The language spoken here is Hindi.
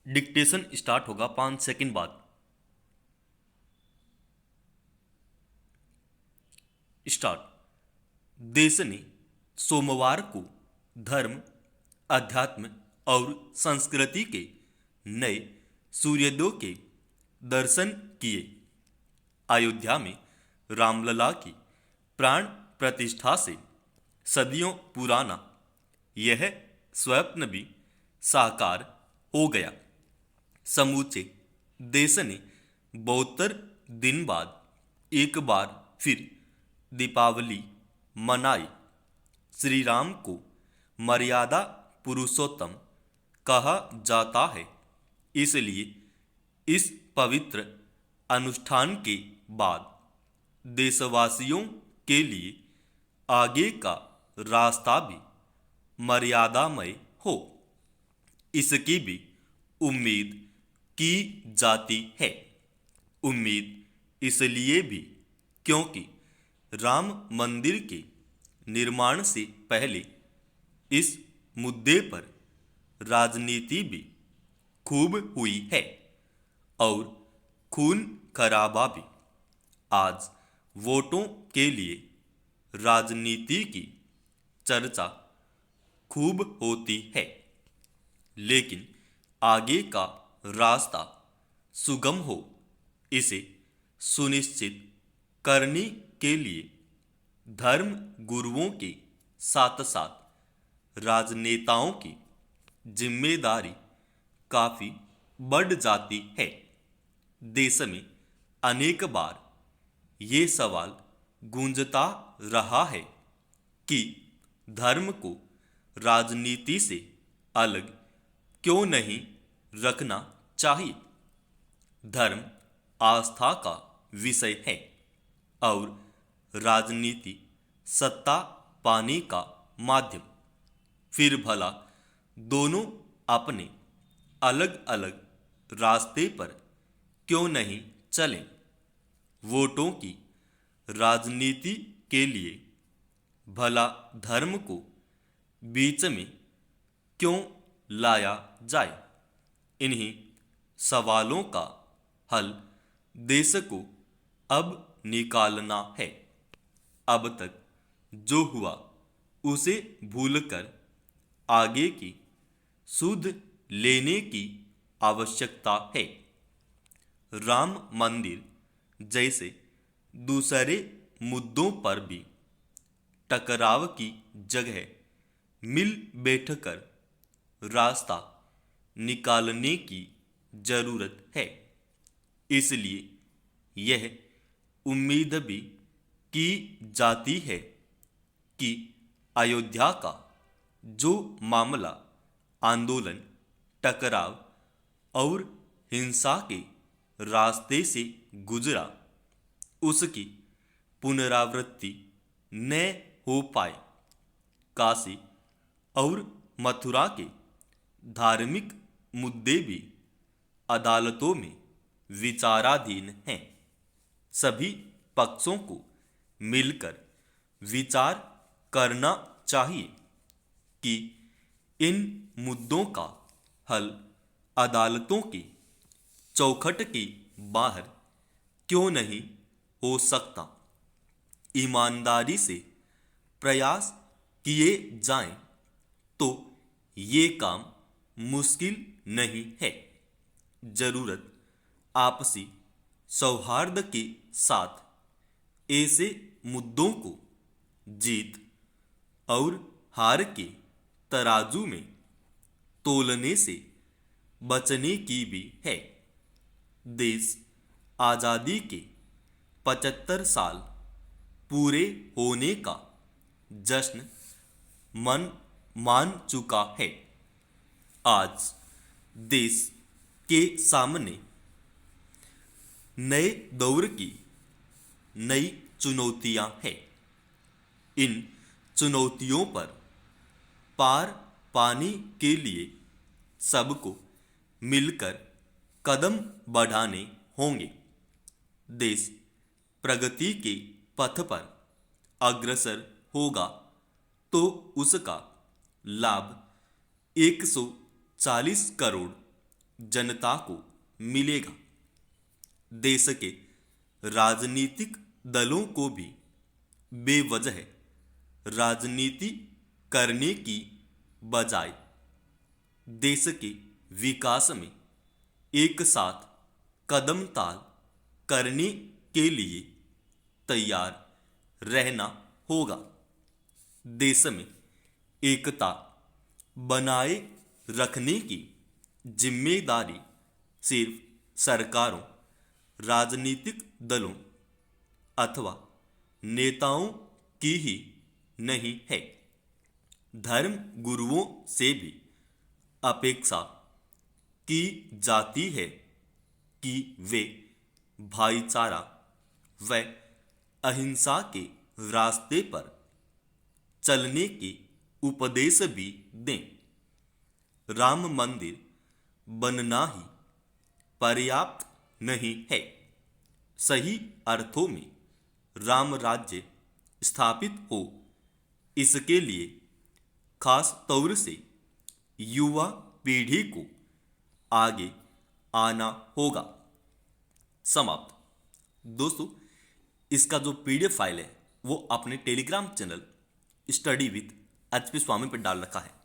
डिक्टेशन स्टार्ट होगा 5 सेकंड बाद। स्टार्ट। देश ने सोमवार को धर्म, अध्यात्म और संस्कृति के नए सूर्योदय के दर्शन किए। अयोध्या में रामलला की प्राण प्रतिष्ठा से सदियों पुराना यह स्वप्न भी साकार हो गया। समूचे देश ने 72 दिन बाद एक बार फिर दीपावली मनाई। श्री राम को मर्यादा पुरुषोत्तम कहा जाता है, इसलिए इस पवित्र अनुष्ठान के बाद देशवासियों के लिए आगे का रास्ता भी मर्यादामय हो, इसकी भी उम्मीद की जाती है। उम्मीद इसलिए भी क्योंकि राम मंदिर के निर्माण से पहले इस मुद्दे पर राजनीति भी खूब हुई है और खून खराबा भी। आज वोटों के लिए राजनीति की चर्चा खूब होती है, लेकिन आगे का रास्ता सुगम हो, इसे सुनिश्चित करने के लिए धर्म गुरुओं के साथ साथ राजनेताओं की जिम्मेदारी काफी बढ़ जाती है। देश में अनेक बार ये सवाल गूंजता रहा है कि धर्म को राजनीति से अलग क्यों नहीं रखना चाहिए। धर्म आस्था का विषय है और राजनीति सत्ता पाने का माध्यम। फिर भला दोनों अपने अलग अलग रास्ते पर क्यों नहीं चलें। वोटों की राजनीति के लिए भला धर्म को बीच में क्यों लाया जाए। इन्हीं सवालों का हल देश को अब निकालना है। अब तक जो हुआ उसे भूलकर आगे की सुध लेने की आवश्यकता है। राम मंदिर जैसे दूसरे मुद्दों पर भी टकराव की जगह मिल बैठकर रास्ता निकालने की जरूरत है। इसलिए यह उम्मीद भी की जाती है कि अयोध्या का जो मामला आंदोलन, टकराव और हिंसा के रास्ते से गुजरा, उसकी पुनरावृत्ति न हो पाए। काशी और मथुरा के धार्मिक मुद्दे भी अदालतों में विचाराधीन हैं। सभी पक्षों को मिलकर विचार करना चाहिए कि इन मुद्दों का हल अदालतों की चौखट के बाहर क्यों नहीं हो सकता। ईमानदारी से प्रयास किए जाएं तो ये काम मुश्किल नहीं है। जरूरत आपसी सौहार्द के साथ ऐसे मुद्दों को जीत और हार के तराजू में तोलने से बचने की भी है। देश आज़ादी के 75 साल पूरे होने का जश्न मान चुका है। आज देश के सामने नए दौर की नई चुनौतियां हैं। इन चुनौतियों पर पार पाने के लिए सबको मिलकर कदम बढ़ाने होंगे। देश प्रगति के पथ पर अग्रसर होगा तो उसका लाभ 140 करोड़ जनता को मिलेगा। देश के राजनीतिक दलों को भी बेवजह राजनीति करने की बजाय देश के विकास में एक साथ कदम ताल करने के लिए तैयार रहना होगा। देश में एकता बनाए रखने की जिम्मेदारी सिर्फ सरकारों, राजनीतिक दलों अथवा नेताओं की ही नहीं है। धर्म गुरुओं से भी अपेक्षा की जाती है कि वे भाईचारा व अहिंसा के रास्ते पर चलने के उपदेश भी दें। राम मंदिर बनना ही पर्याप्त नहीं है। सही अर्थों में राम राज्य स्थापित हो, इसके लिए खास तौर से युवा पीढ़ी को आगे आना होगा। समाप्त। दोस्तों, इसका जो PDF फाइल है वो अपने Telegram channel study with HP स्वामी पर डाल रखा है।